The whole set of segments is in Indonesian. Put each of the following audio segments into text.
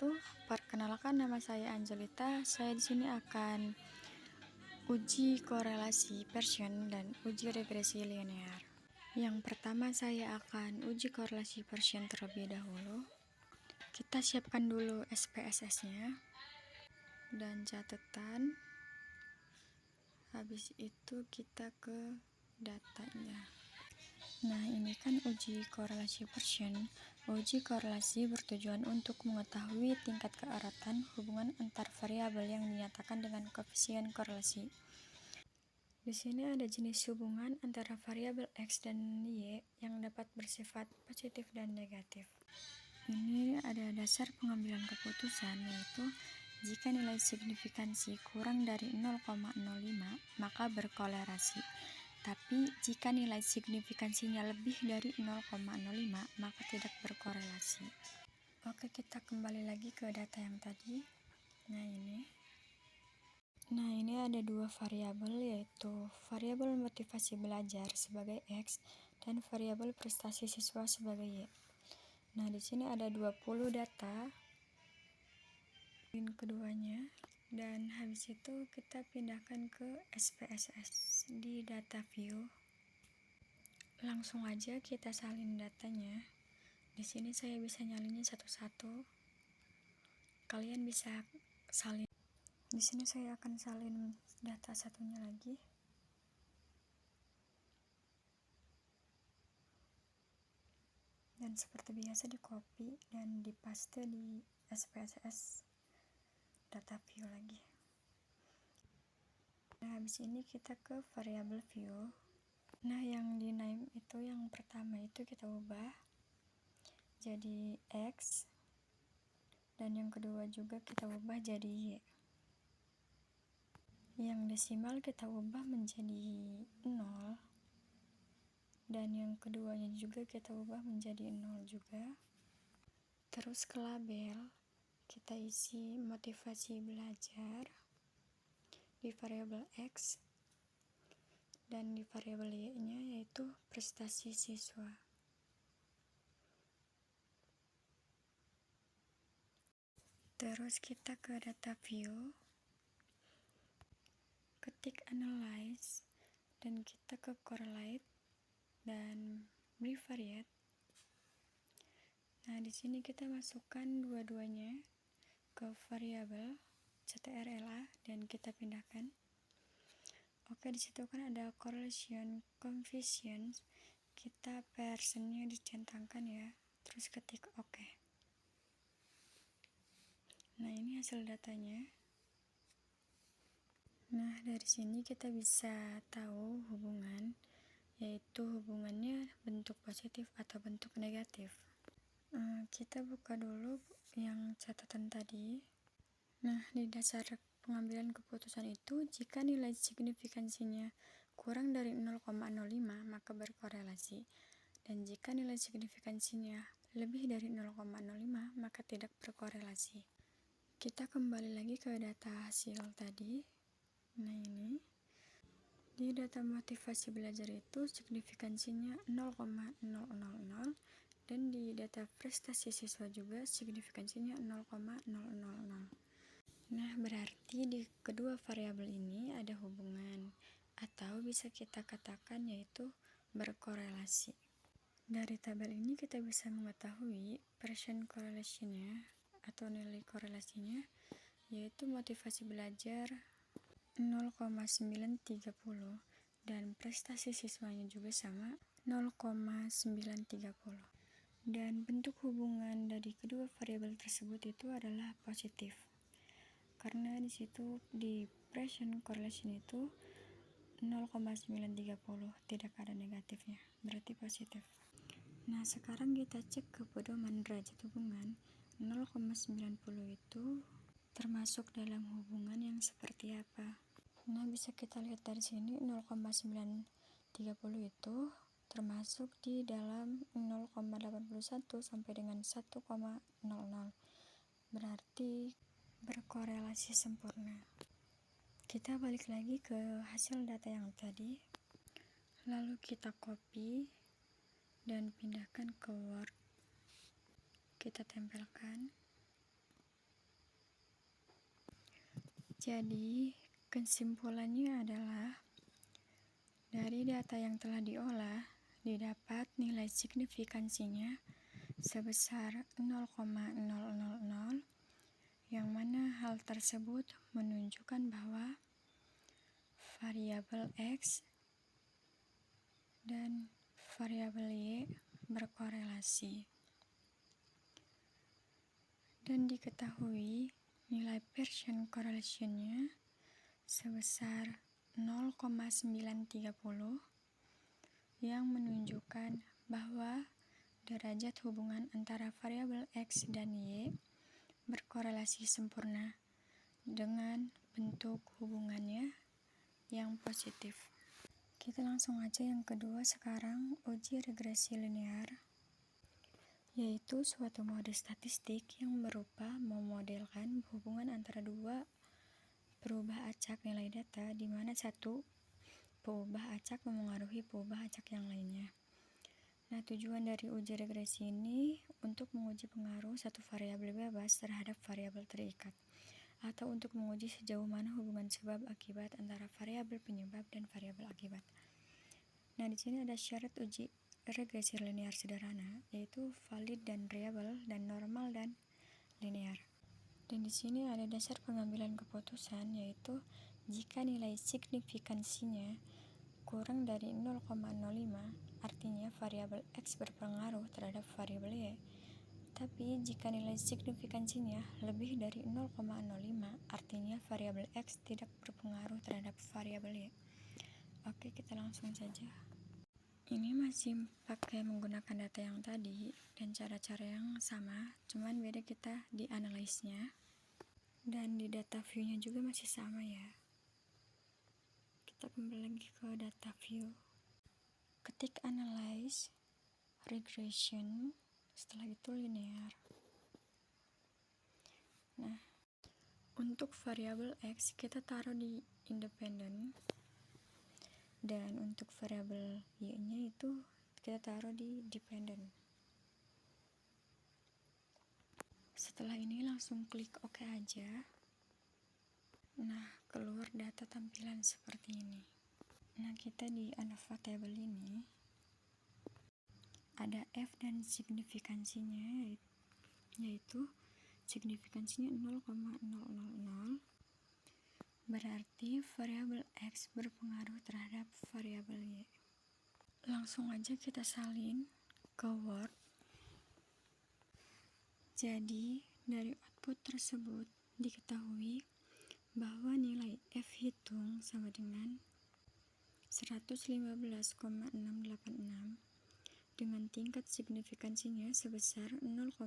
wabarakatuh. Perkenalkan, nama saya Angelita. Saya di sini akan uji korelasi Pearson dan uji regresi linear. Yang pertama saya akan uji korelasi Pearson terlebih dahulu. Kita siapkan dulu SPSS-nya dan catatan. Habis itu kita ke datanya. Nah, ini kan uji korelasi Pearson. Uji korelasi bertujuan untuk mengetahui tingkat keeratan hubungan antar variabel yang dinyatakan dengan koefisien korelasi. Di sini ada jenis hubungan antara variabel X dan Y yang dapat bersifat positif dan negatif. Ini ada dasar pengambilan keputusan, yaitu jika nilai signifikansi kurang dari 0,05 maka berkolerasi. Tapi jika nilai signifikansinya lebih dari 0,05 maka tidak berkorelasi. Oke, kita kembali lagi ke data yang tadi. Nah ini ada dua variabel, yaitu variabel motivasi belajar sebagai X dan variabel prestasi siswa sebagai Y. Nah, di sini ada 20 data keduanya. Dan habis itu kita pindahkan ke SPSS di data view. Langsung aja kita salin datanya. Di sini saya bisa nyalinnya satu-satu. Kalian bisa salin. Di sini saya akan salin data satunya lagi. Dan seperti biasa di copy dan di paste di SPSS data view lagi. Nah, habis ini kita ke variabel view. Nah, yang di name itu yang pertama itu kita ubah jadi X, dan yang kedua juga kita ubah jadi Y. Yang desimal kita ubah menjadi 0, dan yang keduanya juga kita ubah menjadi 0 juga. Terus ke label kita isi motivasi belajar di variabel X, dan di variabel Y nya yaitu prestasi siswa. Terus kita ke data view, ketik analyze, dan kita ke correlate dan bivariate. Nah, di sini kita masukkan dua-duanya ke variabel CTRLA dan kita pindahkan. Oke, di situ kan ada correlation coefficient. Kita Pearsonnya dicentangkan ya. Terus ketik oke. Nah, ini hasil datanya. Nah, dari sini kita bisa tahu hubungan, yaitu hubungannya bentuk positif atau bentuk negatif. Kita buka dulu yang catatan tadi. Nah, di dasar pengambilan keputusan itu, jika nilai signifikansinya kurang dari 0,05 maka berkorelasi, dan jika nilai signifikansinya lebih dari 0,05 maka tidak berkorelasi. Kita kembali lagi ke data hasil tadi. Nah, ini di data motivasi belajar itu signifikansinya 0,000, dan di data prestasi siswa juga signifikansinya 0,000. Nah, berarti di kedua variabel ini ada hubungan, atau bisa kita katakan yaitu berkorelasi. Dari tabel ini kita bisa mengetahui Pearson correlation-nya atau nilai korelasinya, yaitu motivasi belajar 0,930 dan prestasi siswanya juga sama 0,930. Dan bentuk hubungan dari kedua variabel tersebut itu adalah positif, karena di situ di Pearson correlation itu 0,930, tidak ada negatifnya, berarti positif. Nah, sekarang kita cek ke pedoman derajat hubungan. 0,90 itu termasuk dalam hubungan yang seperti apa? Nah, bisa kita lihat dari sini 0,930 itu termasuk di dalam 0,81 sampai dengan 1,00, berarti berkorelasi sempurna. Kita balik lagi ke hasil data yang tadi, lalu kita copy dan pindahkan ke Word. Kita tempelkan. Jadi, kesimpulannya adalah dari data yang telah diolah, didapat nilai signifikansinya sebesar 0,000, yang mana hal tersebut menunjukkan bahwa variabel X dan variabel Y berkorelasi. Dan diketahui nilai Pearson correlation-nya sebesar 0,930 yang menunjukkan bahwa derajat hubungan antara variabel X dan Y berkorelasi sempurna dengan bentuk hubungannya yang positif. Kita langsung aja yang kedua sekarang, uji regresi linear, yaitu suatu mode statistik yang berupa memodelkan hubungan antara dua perubahan acak nilai data di mana satu perubahan acak memengaruhi perubahan acak yang lainnya. Nah, tujuan dari uji regresi ini untuk menguji pengaruh satu variabel bebas terhadap variabel terikat, atau untuk menguji sejauh mana hubungan sebab akibat antara variabel penyebab dan variabel akibat. Nah, di sini ada syarat uji regresi linear sederhana, yaitu valid dan reliable dan normal dan linear. Dan di sini ada dasar pengambilan keputusan, yaitu jika nilai signifikansinya kurang dari 0,05, artinya variabel X berpengaruh terhadap variabel Y. Tapi jika nilai signifikansinya lebih dari 0,05, artinya variabel X tidak berpengaruh terhadap variabel Y. Oke, kita langsung saja. Ini masih pakai menggunakan data yang tadi dan cara-cara yang sama, cuman beda kita di analisnya. Dan di data view-nya juga masih sama ya. Kita kembali lagi ke data view. Ketik analyze, regression, setelah itu linear. Nah, untuk variabel X kita taruh di independent, dan untuk variabel Y-nya itu kita taruh di dependent. Setelah ini langsung klik OK aja. Nah, keluar data tampilan seperti ini. Nah, kita di ANOVA table ini ada F dan signifikansinya, yaitu signifikansinya 0,000, berarti variabel X berpengaruh terhadap variabel Y. Langsung aja kita salin ke Word. Jadi, dari output tersebut diketahui bahwa nilai F hitung sama dengan 115,686 dengan tingkat signifikansinya sebesar 0,000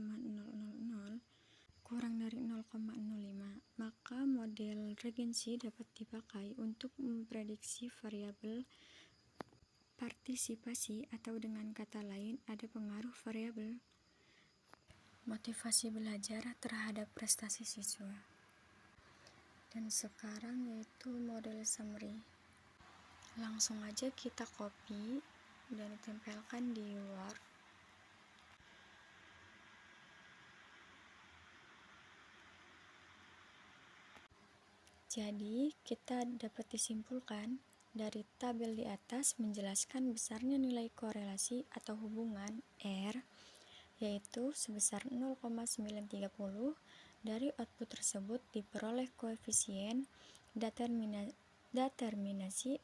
kurang dari 0,05. Maka model regensi dapat dipakai untuk memprediksi variabel partisipasi, atau dengan kata lain ada pengaruh variabel motivasi belajar terhadap prestasi siswa. Dan sekarang yaitu model summary. Langsung aja kita copy dan ditempelkan di Word. Jadi, kita dapat disimpulkan dari tabel di atas menjelaskan besarnya nilai korelasi atau hubungan R, yaitu sebesar 0,930. Dari output tersebut diperoleh koefisien determinasi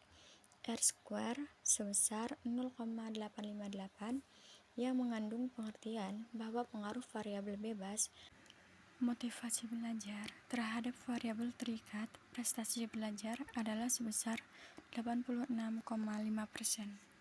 R² sebesar 0,858 yang mengandung pengertian bahwa pengaruh variabel bebas motivasi belajar terhadap variabel terikat prestasi belajar adalah sebesar 86,5%.